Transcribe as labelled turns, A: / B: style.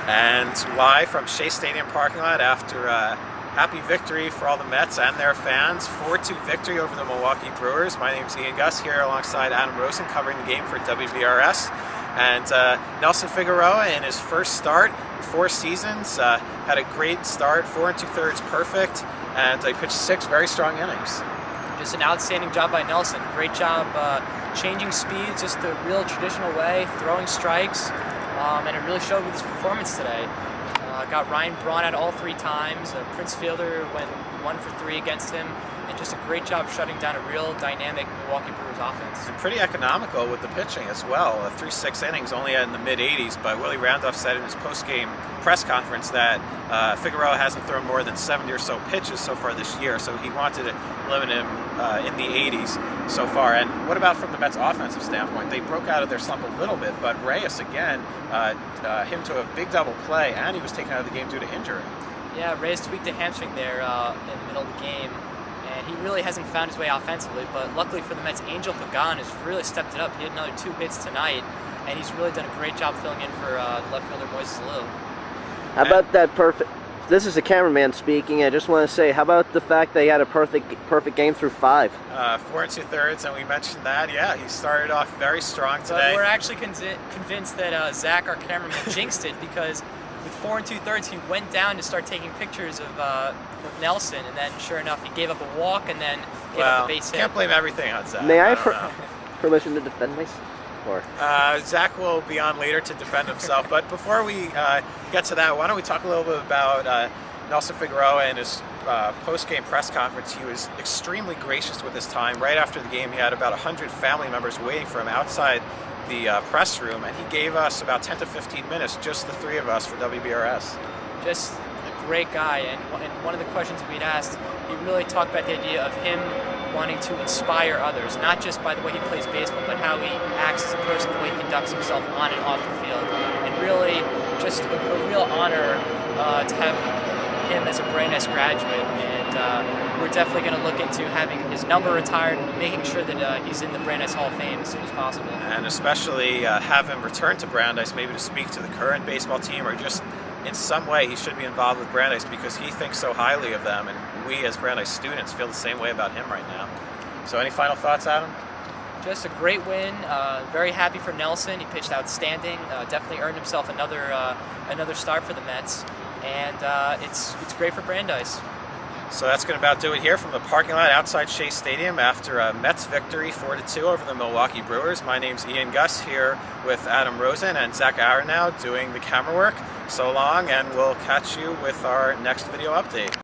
A: And live from Shea Stadium parking lot after a happy victory for all the Mets and their fans. 4-2 victory over the Milwaukee Brewers. My name's Ian Guss here alongside Adam Rosen covering the game for WBRS. And Nelson Figueroa in his first start in 4 seasons had a great start, 4 2/3 perfect, and he pitched 6 very strong innings.
B: Just an outstanding job by Nelson. Great job changing speeds just the real traditional way, throwing strikes, and it really showed with his performance today. Got Ryan Braun out all 3 times. Prince Fielder went 1 for 3 against him, and just a great job shutting down a real dynamic Milwaukee Brewers offense.
A: And pretty economical with the pitching as well. Through 6 innings, only in the mid-80s, but Willie Randolph said in his post-game press conference that Figueroa hasn't thrown more than 70 or so pitches so far this year, so he wanted to limit him in the 80s so far. And what about from the Mets' offensive standpoint? They broke out of their slump a little bit, but Reyes again, him to a big double play, and he was taken out of the game due to injury.
B: Yeah, Reyes tweaked a hamstring there in the middle of the game, and he really hasn't found his way offensively, but luckily for the Mets, Angel Pagan has really stepped it up. He had another 2 hits tonight, and he's really done a great job filling in for left fielder Moises Alou.
C: How about that perfect... This is the cameraman speaking. I just want to say, how about the fact they had a perfect game through 5?
A: 4 2/3, and we mentioned that. Yeah, he started off very strong today.
B: But we're actually convinced that Zach, our cameraman, jinxed it, because with 4 2/3, he went down to start taking pictures of Nelson, and then sure enough, he gave up a walk and then gave up a base hit.
A: Can't blame everything on Zach.
C: May I
A: don't know.
C: permission to defend myself? Or?
A: Zach will be on later to defend himself, but before we get to that, why don't we talk a little bit about Nelson Figueroa and his post-game press conference. He was extremely gracious with his time. Right after the game, he had about 100 family members waiting for him outside the press room, and he gave us about 10 to 15 minutes, just the 3 of us for WBRS.
B: Just a great guy, and one of the questions we'd asked, he really talked about the idea of him wanting to inspire others, not just by the way he plays baseball, but how he acts as a person, the way he conducts himself on and off the field. And really, just a real honor to have him as a Brandeis graduate. And we're definitely going to look into having his number retired and making sure that he's in the Brandeis Hall of Fame as soon as possible.
A: And especially have him return to Brandeis, maybe to speak to the current baseball team, or just in some way he should be involved with Brandeis because he thinks so highly of them, and we as Brandeis students feel the same way about him right now. So any final thoughts, Adam?
B: Just a great win. Very happy for Nelson. He pitched outstanding. Definitely earned himself another start for the Mets, and it's great for Brandeis.
A: So that's going to about do it here from the parking lot outside Shea Stadium after a Mets victory 4-2 over the Milwaukee Brewers. My name's Ian Guss here with Adam Rosen and Zach Aronow doing the camera work. So long, and we'll catch you with our next video update.